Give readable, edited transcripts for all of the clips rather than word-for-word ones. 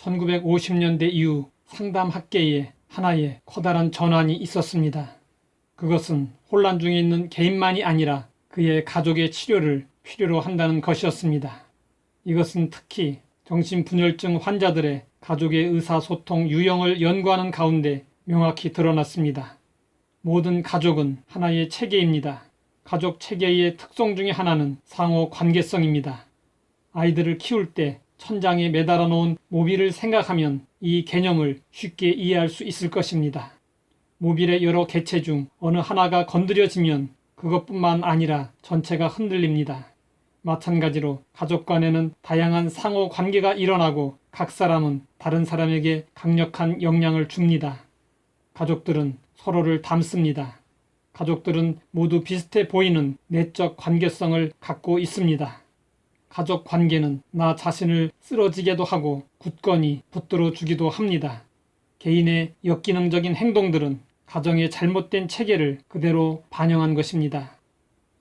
1950년대 이후 상담학계에 하나의 커다란 전환이 있었습니다. 그것은 혼란 중에 있는 개인만이 아니라 그의 가족의 치료를 필요로 한다는 것이었습니다. 이것은 특히 정신분열증 환자들의 가족의 의사소통 유형을 연구하는 가운데 명확히 드러났습니다. 모든 가족은 하나의 체계입니다. 가족 체계의 특성 중에 하나는 상호 관계성입니다. 아이들을 키울 때 천장에 매달아 놓은 모빌을 생각하면 이 개념을 쉽게 이해할 수 있을 것입니다. 모빌의 여러 개체 중 어느 하나가 건드려지면 그것뿐만 아니라 전체가 흔들립니다. 마찬가지로 가족 간에는 다양한 상호 관계가 일어나고 각 사람은 다른 사람에게 강력한 영향을 줍니다. 가족들은 서로를 닮습니다. 가족들은 모두 비슷해 보이는 내적 관계성을 갖고 있습니다. 가족 관계는 나 자신을 쓰러지게도 하고 굳건히 붙들어 주기도 합니다. 개인의 역기능적인 행동들은 가정의 잘못된 체계를 그대로 반영한 것입니다.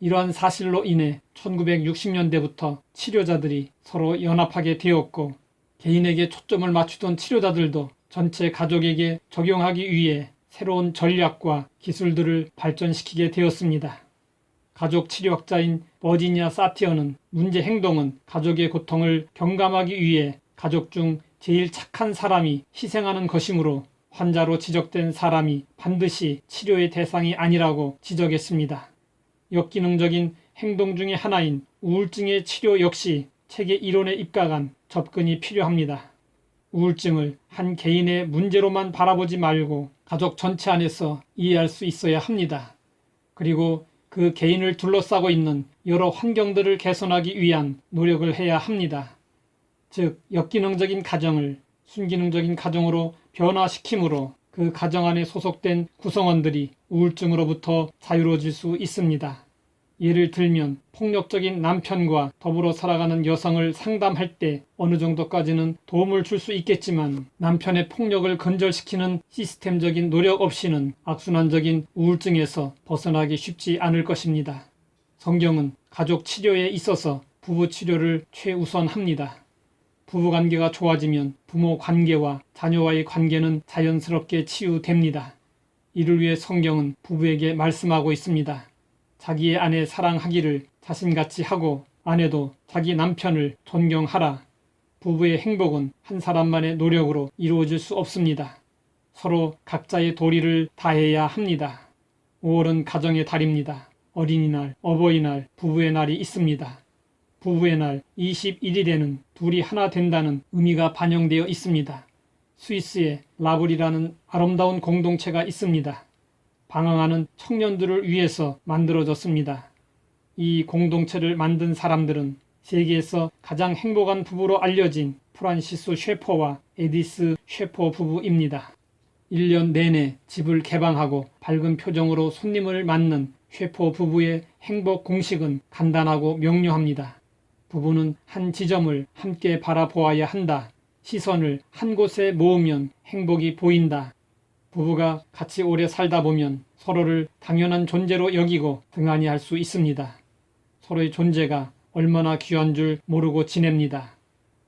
이러한 사실로 인해 1960년대부터 치료자들이 서로 연합하게 되었고 개인에게 초점을 맞추던 치료자들도 전체 가족에게 적용하기 위해 새로운 전략과 기술들을 발전시키게 되었습니다. 가족 치료학자인 버지니아 사티어는 문제 행동은 가족의 고통을 경감하기 위해 가족 중 제일 착한 사람이 희생하는 것이므로 환자로 지적된 사람이 반드시 치료의 대상이 아니라고 지적했습니다. 역기능적인 행동 중의 하나인 우울증의 치료 역시 체계 이론에 입각한 접근이 필요합니다. 우울증을 한 개인의 문제로만 바라보지 말고 가족 전체 안에서 이해할 수 있어야 합니다. 그리고 그 개인을 둘러싸고 있는 여러 환경들을 개선하기 위한 노력을 해야 합니다. 즉, 역기능적인 가정을 순기능적인 가정으로 변화시킴으로 그 가정 안에 소속된 구성원들이 우울증으로부터 자유로워질 수 있습니다. 예를 들면 폭력적인 남편과 더불어 살아가는 여성을 상담할 때 어느 정도까지는 도움을 줄 수 있겠지만 남편의 폭력을 근절시키는 시스템적인 노력 없이는 악순환적인 우울증에서 벗어나기 쉽지 않을 것입니다. 성경은 가족 치료에 있어서 부부 치료를 최우선합니다. 부부관계가 좋아지면 부모 관계와 자녀와의 관계는 자연스럽게 치유됩니다. 이를 위해 성경은 부부에게 말씀하고 있습니다. 자기의 아내 사랑하기를 자신같이 하고 아내도 자기 남편을 존경하라. 부부의 행복은 한 사람만의 노력으로 이루어질 수 없습니다. 서로 각자의 도리를 다해야 합니다. 5월은 가정의 달입니다. 어린이날, 어버이날, 부부의 날이 있습니다. 부부의 날 21일에는 둘이 하나 된다는 의미가 반영되어 있습니다. 스위스에 라블이라는 아름다운 공동체가 있습니다. 방황하는 청년들을 위해서 만들어졌습니다. 이 공동체를 만든 사람들은 세계에서 가장 행복한 부부로 알려진 프란시스 셰퍼와 에디스 셰퍼 부부입니다. 1년 내내 집을 개방하고 밝은 표정으로 손님을 맞는 셰퍼 부부의 행복 공식은 간단하고 명료합니다. 부부는 한 지점을 함께 바라보아야 한다. 시선을 한 곳에 모으면 행복이 보인다. 부부가 같이 오래 살다 보면 서로를 당연한 존재로 여기고 등한히 할 수 있습니다. 서로의 존재가 얼마나 귀한 줄 모르고 지냅니다.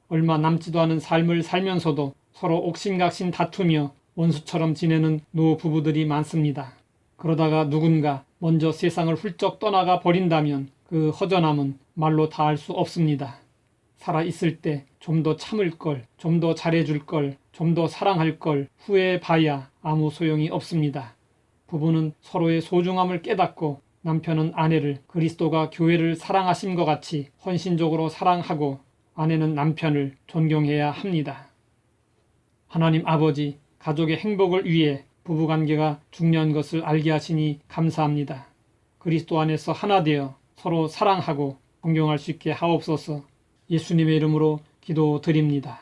얼마 남지도 않은 삶을 살면서도 서로 옥신각신 다투며 원수처럼 지내는 노부부들이 많습니다. 그러다가 누군가 먼저 세상을 훌쩍 떠나가 버린다면 그 허전함은 말로 다 할 수 없습니다. 살아있을 때 좀 더 참을 걸, 좀 더 잘해줄 걸, 좀 더 사랑할 걸 후회해봐야 아무 소용이 없습니다. 부부는 서로의 소중함을 깨닫고 남편은 아내를 그리스도가 교회를 사랑하신 것 같이 헌신적으로 사랑하고 아내는 남편을 존경해야 합니다. 하나님 아버지, 가족의 행복을 위해 부부관계가 중요한 것을 알게 하시니 감사합니다. 그리스도 안에서 하나 되어 서로 사랑하고 존경할 수 있게 하옵소서. 예수님의 이름으로 기도드립니다.